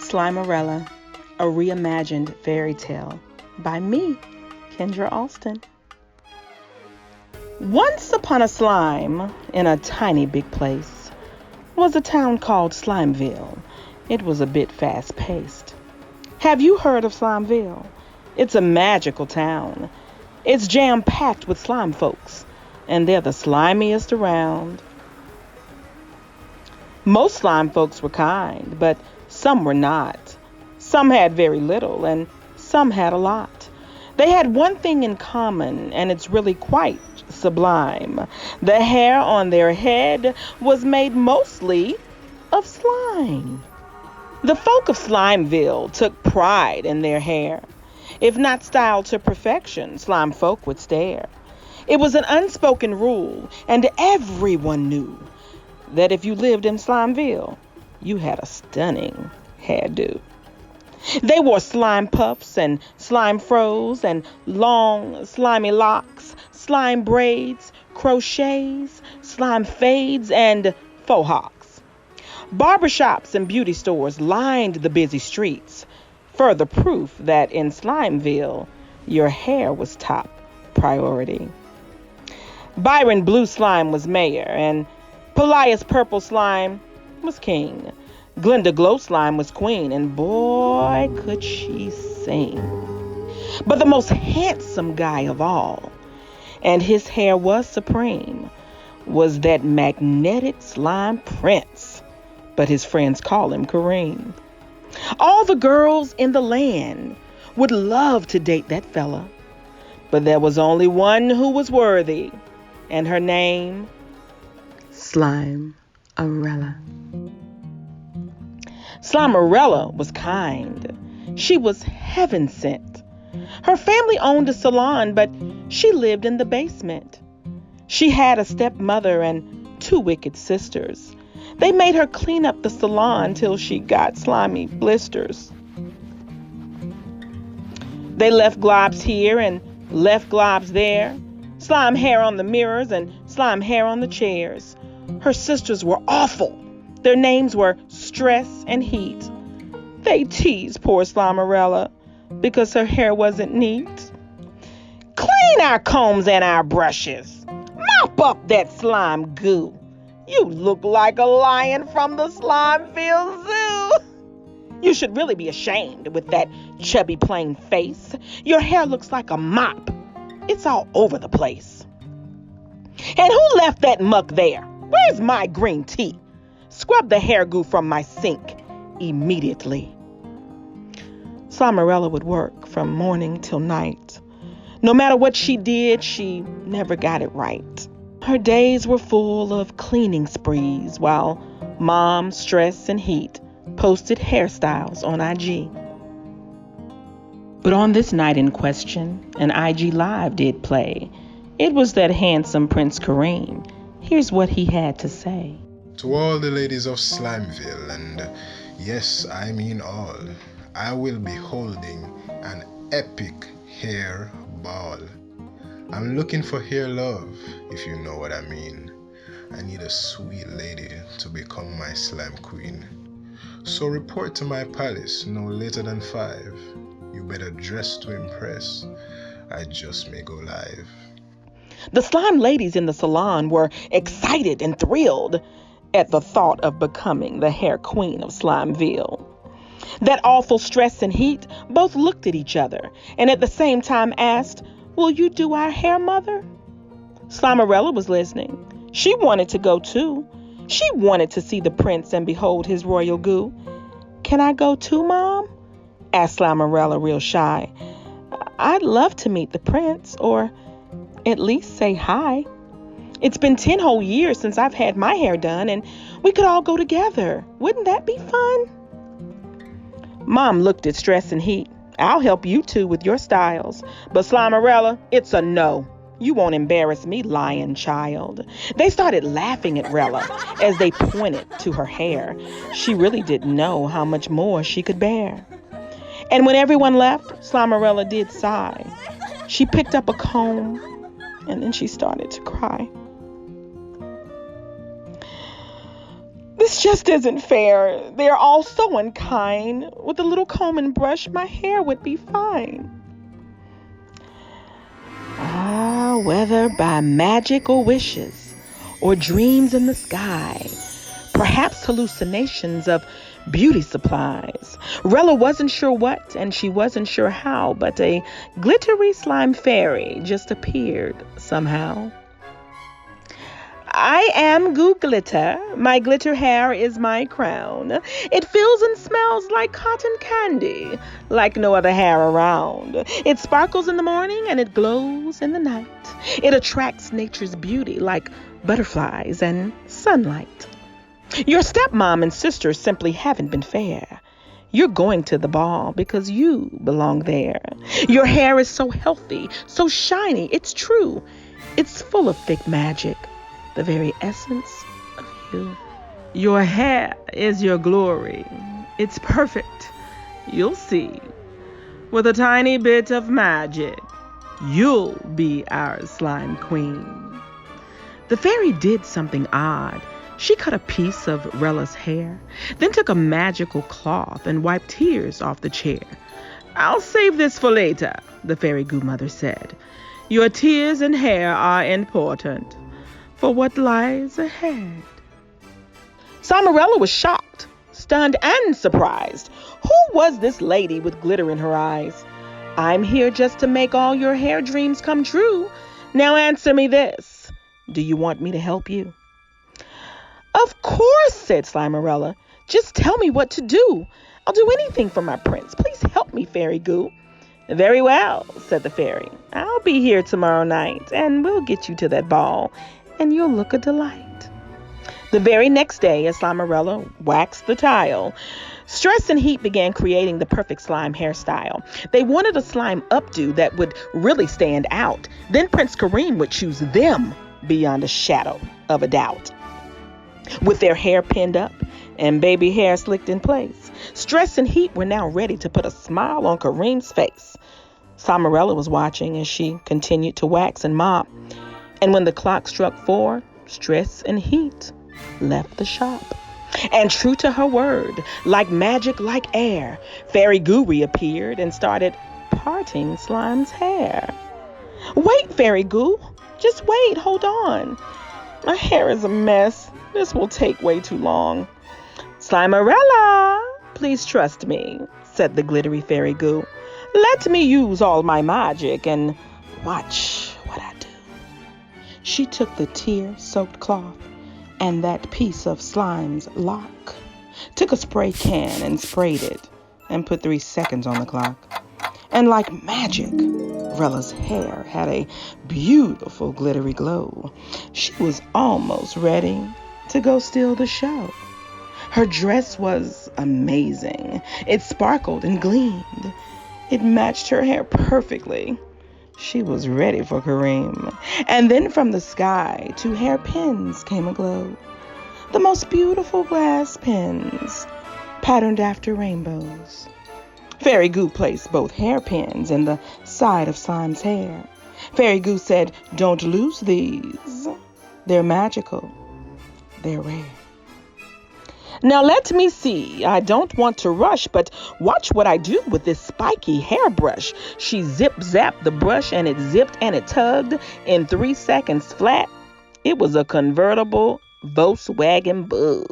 Slime-A-Rella, a reimagined fairy tale by me, Kendra Alston. Once upon a slime, in a tiny big place, was a town called Slimeville. It was a bit fast-paced. Have you heard of Slimeville? It's a magical town. It's jam-packed with slime folks, and they're the slimiest around. Most slime folks were kind, but some were not. Some had very little, and some had a lot. They had one thing in common, and it's really quite sublime. The hair on their head was made mostly of slime. The folk of Slimeville took pride in their hair. If not styled to perfection, slime folk would stare. It was an unspoken rule, and everyone knew that if you lived in Slimeville, you had a stunning hairdo. They wore slime puffs and slime froze and long, slimy locks, slime braids, crochets, slime fades, and faux hawks. Barbershops and beauty stores lined the busy streets, further proof that in Slimeville, your hair was top priority. Byron Blue Slime was mayor, and Polias Purple Slime was king. Glenda Glow Slime was queen, and boy, could she sing. But the most handsome guy of all, and his hair was supreme, was that magnetic slime prince, but his friends call him Kareem. All the girls in the land would love to date that fella, but there was only one who was worthy, and her name, Slime-A-Rella. Slime-A-Rella was kind. She was heaven sent. Her family owned a salon, but she lived in the basement. She had a stepmother and 2 wicked sisters. They made her clean up the salon till she got slimy blisters. They left globs here and left globs there. Slime hair on the mirrors and slime hair on the chairs. Her sisters were awful. Their names were Stress and Heat. They teased poor Slime-A-Rella because her hair wasn't neat. Clean our combs and our brushes. Mop up that slime goo. You look like a lion from the Slimeville Zoo. You should really be ashamed with that chubby plain face. Your hair looks like a mop. It's all over the place. And who left that muck there? Where's my green tea? Scrub the hair goo from my sink immediately. Slime-A-Rella would work from morning till night. No matter what she did, she never got it right. Her days were full of cleaning sprees while Mom, Stress, and Heat posted hairstyles on IG. But on this night in question, an IG Live did play. It was that handsome Prince Kareem. Here's what he had to say. To all the ladies of Slimeville, and yes, I mean all, I will be holding an epic hair ball. I'm looking for hair love, if you know what I mean. I need a sweet lady to become my slime queen. So report to my palace no later than 5. You better dress to impress. I just may go live. The slime ladies in the salon were excited and thrilled at the thought of becoming the hair queen of Slimeville. That awful Stress and Heat both looked at each other and at the same time asked, "Will you do our hair, mother?" Slime-A-Rella was listening. She wanted to go too. She wanted to see the prince and behold his royal goo. "Can I go too, Mom?" asked Slime-A-Rella real shy. "I'd love to meet the prince, or at least say hi. It's been 10 whole years since I've had my hair done, and we could all go together. Wouldn't that be fun?" Mom looked at Stress and Heat. "I'll help you two with your styles. But Slime-A-Rella, it's a no. You won't embarrass me, lion child." They started laughing at Rella as they pointed to her hair. She really didn't know how much more she could bear. And when everyone left, Slime-A-Rella did sigh. She picked up a comb, and then she started to cry. This just isn't fair. They're all so unkind. With a little comb and brush, my hair would be fine. Ah, whether by magic or wishes, or dreams in the sky, perhaps hallucinations of beauty supplies. Rella wasn't sure what, and she wasn't sure how, but a glittery slime fairy just appeared somehow. I am Goo Glitter. My glitter hair is my crown. It feels and smells like cotton candy, like no other hair around. It sparkles in the morning and it glows in the night. It attracts nature's beauty like butterflies and sunlight. Your stepmom and sisters simply haven't been fair. You're going to the ball because you belong there. Your hair is so healthy, so shiny, it's true. It's full of thick magic, the very essence of you. Your hair is your glory. It's perfect. You'll see. With a tiny bit of magic, you'll be our slime queen. The fairy did something odd. She cut a piece of Rella's hair, then took a magical cloth and wiped tears off the chair. I'll save this for later, the fairy goo mother said. Your tears and hair are important for what lies ahead. Slime-A-Rella was shocked, stunned, and surprised. Who was this lady with glitter in her eyes? I'm here just to make all your hair dreams come true. Now answer me this. Do you want me to help you? Of course, said Slime-A-Rella. Just tell me what to do. I'll do anything for my prince. Please help me, Fairy Goo. Very well, said the fairy. I'll be here tomorrow night, and we'll get you to that ball, and you'll look a delight. The very next day, as Slime-A-Rella waxed the tile, stress and heat began creating the perfect slime hairstyle. They wanted a slime updo that would really stand out. Then Prince Kareem would choose them beyond a shadow of a doubt. With their hair pinned up and baby hair slicked in place, stress and heat were now ready to put a smile on Kareem's face. Slime-A-Rella was watching as she continued to wax and mop. And when the clock struck 4, stress and heat left the shop. And true to her word, like magic, like air, Fairy Goo reappeared and started parting Slime's hair. Wait, Fairy Goo. Just wait. Hold on. My hair is a mess. This will take way too long. Slime-A-Rella, please trust me, said the glittery Fairy Goo. Let me use all my magic and watch what I do. She took the tear-soaked cloth and that piece of Slime's lock, took a spray can and sprayed it, and put 3 seconds on the clock. And like magic, Rella's hair had a beautiful glittery glow. She was almost ready to go steal the show. Her dress was amazing. It sparkled and gleamed. It matched her hair perfectly. She was ready for Kareem. And then from the sky, 2 hairpins came aglow. The most beautiful glass pins, patterned after rainbows. Fairy Goo placed both hairpins in the side of Slime's hair. Fairy Goo said, "Don't lose these. They're magical. They're rare. Now let me see. I don't want to rush, but watch what I do with this spiky hairbrush." She zip-zapped the brush, and it zipped and it tugged in 3 seconds flat. It was a convertible Volkswagen Bug.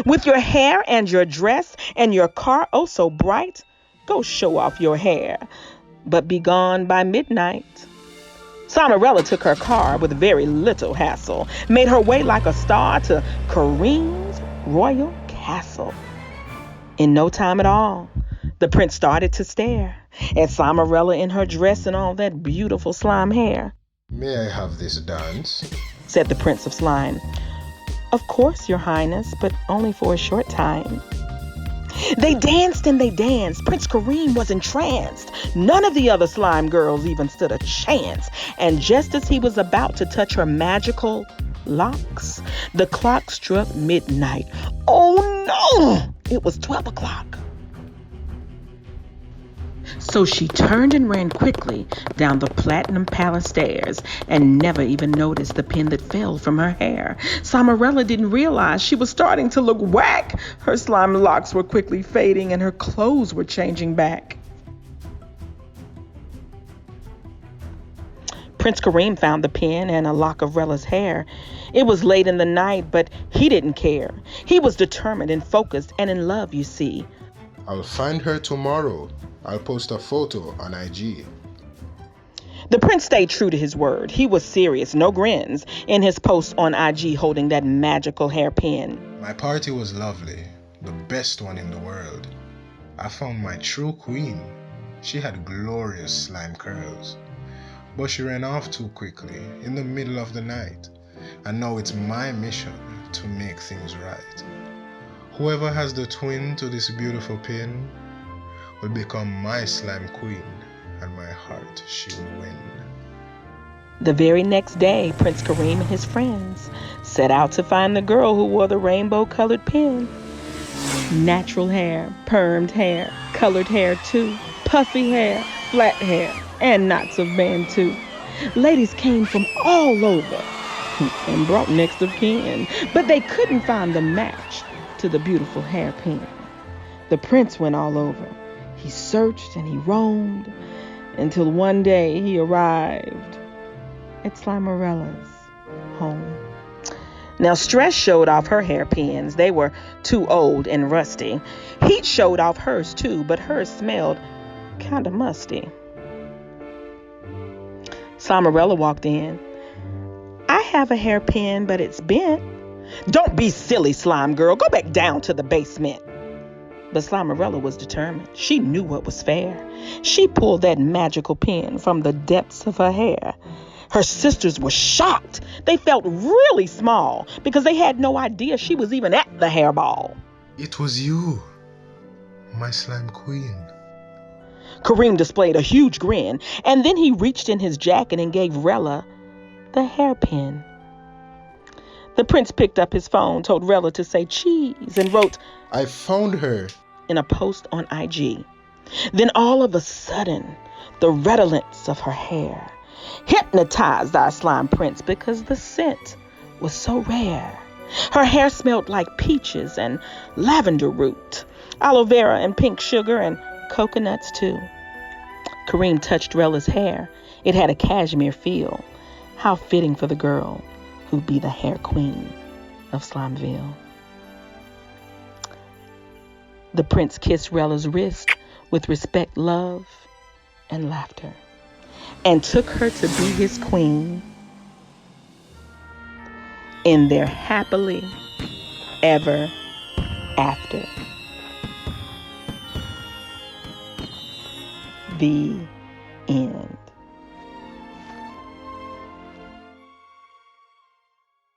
With your hair and your dress and your car oh so bright, go show off your hair, but be gone by midnight. Slime-A-Rella took her car with very little hassle, made her way like a star to Kareem's royal castle. In no time at all, the prince started to stare at Slime-A-Rella in her dress and all that beautiful slime hair. May I have this dance? Said the Prince of Slime. Of course, Your Highness, but only for a short time. They danced and they danced. Prince Kareem was entranced. None of the other slime girls even stood a chance. And just as he was about to touch her magical locks, the clock struck midnight. Oh no! It was 12 o'clock. So she turned and ran quickly down the Platinum Palace stairs and never even noticed the pin that fell from her hair. Slime-A-Rella didn't realize she was starting to look whack. Her slime locks were quickly fading and her clothes were changing back. Prince Kareem found the pin and a lock of Rella's hair. It was late in the night, but he didn't care. He was determined and focused and in love, you see. I'll find her tomorrow. I'll post a photo on IG. The prince stayed true to his word. He was serious, no grins, in his post on IG holding that magical hairpin. My party was lovely, the best one in the world. I found my true queen. She had glorious slime curls. But she ran off too quickly in the middle of the night. And now it's my mission to make things right. Whoever has the twin to this beautiful pin will become my slime queen, and my heart she will win. The very next day, Prince Kareem and his friends set out to find the girl who wore the rainbow-colored pin. Natural hair, permed hair, colored hair too, puffy hair, flat hair, and knots of bantu. Ladies came from all over and brought next of kin, but they couldn't find the match to the beautiful hairpin. The prince went all over. He searched and he roamed until one day he arrived at Slime-A-Rella's home. Now, Stress showed off her hairpins. They were too old and rusty. Heat showed off hers too, but hers smelled kind of musty. Slime-A-Rella walked in. I have a hairpin, but it's bent. Don't be silly, slime girl. Go back down to the basement. But Slime-A-Rella was determined. She knew what was fair. She pulled that magical pin from the depths of her hair. Her sisters were shocked. They felt really small because they had no idea she was even at the hairball. It was you, my slime queen. Kareem displayed a huge grin, and then he reached in his jacket and gave Rella the hairpin. The prince picked up his phone, told Rella to say cheese, and wrote, I found her, in a post on IG. Then all of a sudden, the redolence of her hair hypnotized our slime prince because the scent was so rare. Her hair smelled like peaches and lavender root, aloe vera and pink sugar and coconuts too. Kareem touched Rella's hair. It had a cashmere feel. How fitting for the girl who'd be the hair queen of Slimeville. The prince kissed Rella's wrist with respect, love, and laughter, and took her to be his queen in their happily ever after. The end.